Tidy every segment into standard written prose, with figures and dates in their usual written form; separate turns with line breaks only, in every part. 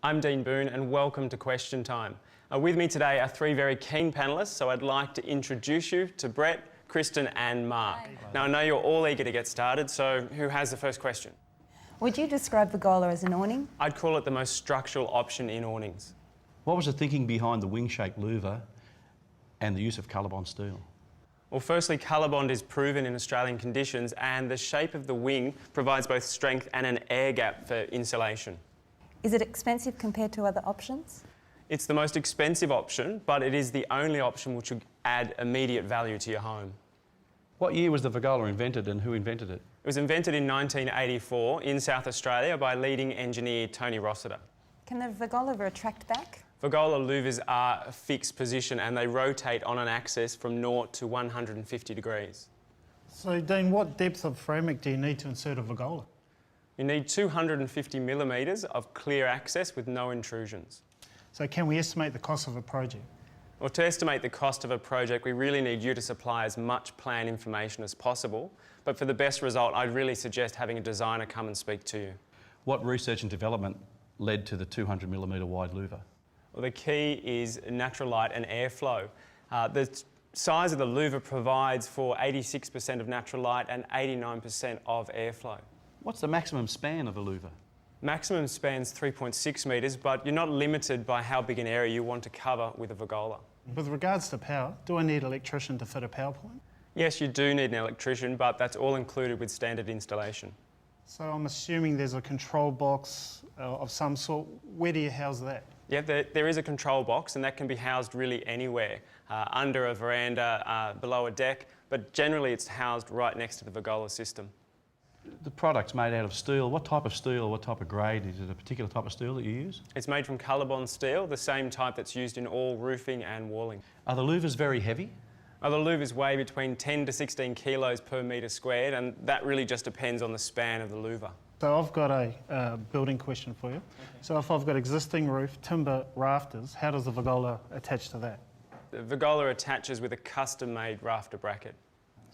I'm Dean Boone and welcome to Question Time. With me today are three very keen panellists, so I'd like to introduce you to Brett, Kristen and Mark.
Hi.
Now I know you're all eager to get started, so who has the first question?
Would you describe Vigola as an awning?
I'd call it the most structural option in awnings.
What was the thinking behind the wing-shaped louver and the use of COLORBOND steel?
Well, firstly, COLORBOND is proven in Australian conditions and the shape of the wing provides both strength and an air gap for insulation.
Is it expensive compared to other options?
It's the most expensive option, but it is the only option which will add immediate value to your home.
What year was the Vigola invented and who invented it?
It was invented in 1984 in South Australia by leading engineer Tony Rossiter.
Can the Vigola retract back?
Vigola louvers are a fixed position and they rotate on an axis from 0 to 150 degrees.
So, Dean, what depth of framework do you need to insert a Vigola?
You need 250 millimetres of clear access with no intrusions.
So can we estimate the cost of a project?
Well, to estimate the cost of a project, we really need you to supply as much plan information as possible. But for the best result, I'd really suggest having a designer come and speak to you.
What research and development led to the 200mm wide louver?
Well, the key is natural light and airflow. The size of the louver provides for 86% of natural light and 89% of airflow.
What's the maximum span of a louver?
Maximum spans 3.6 metres, but you're not limited by how big an area you want to cover with a Vigola.
With regards to power, do I need an electrician to fit a power point?
Yes, you do need an electrician, but that's all included with standard installation.
So I'm assuming there's a control box of some sort. Where do you house that?
Yeah, there is a control box and that can be housed really anywhere, under a veranda, below a deck, but generally it's housed right next to the Vigola system.
The product's made out of steel. What type of steel, what type of grade? Is it a particular type of steel that you use?
It's made from COLORBOND steel, the same type that's used in all roofing and walling.
Are the louvers very heavy?
The louvers weigh between 10 to 16 kilos per metre squared, and that really just depends on the span of the louver.
So I've got a building question for you. Okay. So if I've got existing roof, timber rafters, how does the Vigola attach to that?
The Vigola attaches with a custom-made rafter bracket.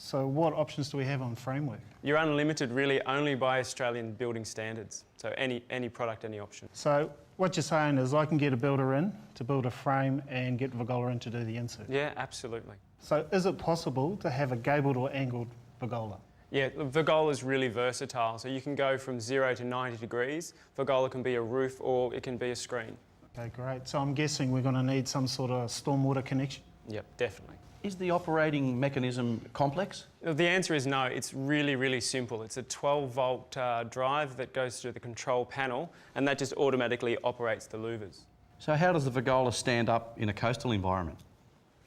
So what options do we have on framework?
You're unlimited really only by Australian building standards. So any product, any option.
So what you're saying is I can get a builder in to build a frame and get Vigola in to do the insert?
Yeah, absolutely.
So is it possible to have a gabled or angled Vigola?
Yeah, Vigola is really versatile. So you can go from 0 to 90 degrees. Vigola can be a roof or it can be a screen.
Okay, great. So I'm guessing we're going to need some sort of stormwater connection?
Yep, definitely.
Is the operating mechanism complex?
The answer is no, it's really, really simple. It's a 12-volt drive that goes through the control panel and that just automatically operates the louvers.
So how does the Vigola stand up in a coastal environment?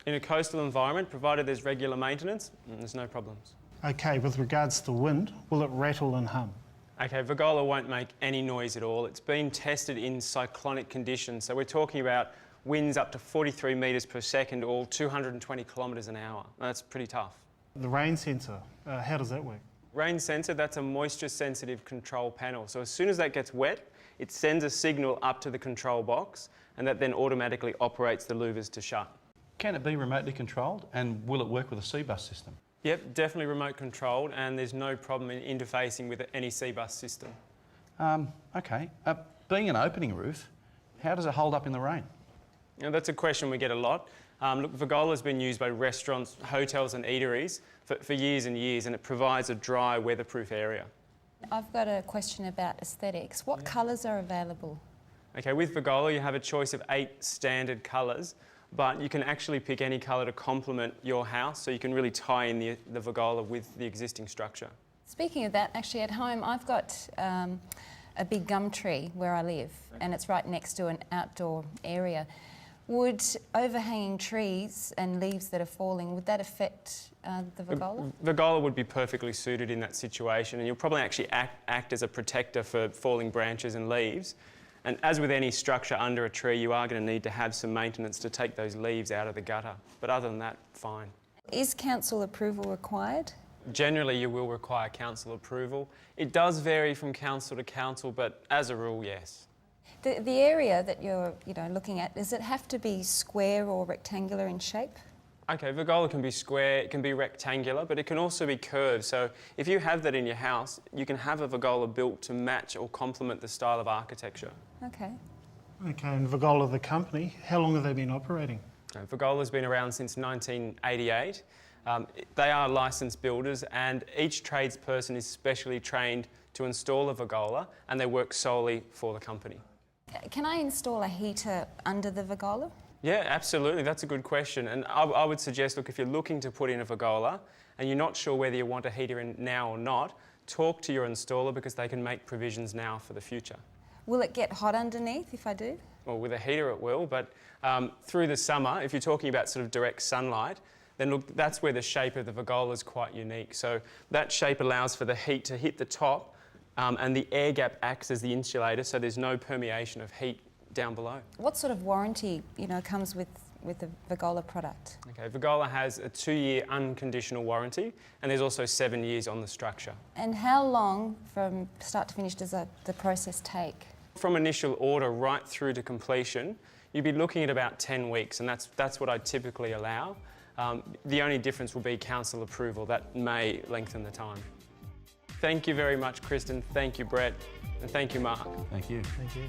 In a coastal environment, provided there's regular maintenance, there's no problems.
Okay, with regards to wind, will it rattle and hum?
Okay, Vigola won't make any noise at all. It's been tested in cyclonic conditions, so we're talking about winds up to 43 metres per second or 220 kilometres an hour. That's pretty tough.
The rain sensor, how does that work?
Rain sensor, that's a moisture-sensitive control panel. So as soon as that gets wet, it sends a signal up to the control box and that then automatically operates the louvers to shut.
Can it be remotely controlled and will it work with a CBus system?
Yep, definitely remote controlled and there's no problem in interfacing with any CBus system.
Okay. Being an opening roof, how does it hold up in the rain?
Now, that's a question we get a lot. Look, Vigola has been used by restaurants, hotels and eateries for years and years and it provides a dry, weatherproof area.
I've got a question about aesthetics. What colours are available?
Okay, with Vigola you have a choice of 8 standard colours, but you can actually pick any colour to complement your house, so you can really tie in the Vigola with the existing structure.
Speaking of that, actually at home I've got a big gum tree where I live and it's right next to an outdoor area. Would overhanging trees and leaves that are falling, would that affect the Vigola?
Vigola would be perfectly suited in that situation and you'll probably actually act as a protector for falling branches and leaves. And as with any structure under a tree, you are going to need to have some maintenance to take those leaves out of the gutter. But other than that, fine. Is
council approval required?
Generally, you will require council approval. It does vary from council to council, but as a rule, yes.
The area that you're looking at, does it have to be square or rectangular in shape?
Okay, Vigola can be square, it can be rectangular, but it can also be curved. So if you have that in your house, you can have a Vigola built to match or complement the style of architecture.
Okay.
Okay, and Vigola, the company, how long have they been operating?
Vigola's been around since 1988. They are licensed builders, and each tradesperson is specially trained to install a Vigola, and they work solely for the company.
Can I install a heater under the Vigola?
Yeah, absolutely. That's a good question. And I would suggest, look, if you're looking to put in a Vigola and you're not sure whether you want a heater in now or not, talk to your installer because they can make provisions now for the future.
Will it get hot underneath if I do?
Well, with a heater it will, but through the summer, if you're talking about sort of direct sunlight, then look, that's where the shape of the Vigola is quite unique. So that shape allows for the heat to hit the top and the air gap acts as the insulator, so there's no permeation of heat down below.
What sort of warranty, comes with the Vigola product?
Okay, Vigola has a 2-year unconditional warranty, and there's also 7 years on the structure.
And how long from start to finish does the process take?
From initial order right through to completion, you'd be looking at about 10 weeks, and that's what I typically allow. The only difference will be council approval. That may lengthen the time. Thank you very much, Kristen. Thank you, Brett. And thank you, Mark.
Thank you.
Thank you.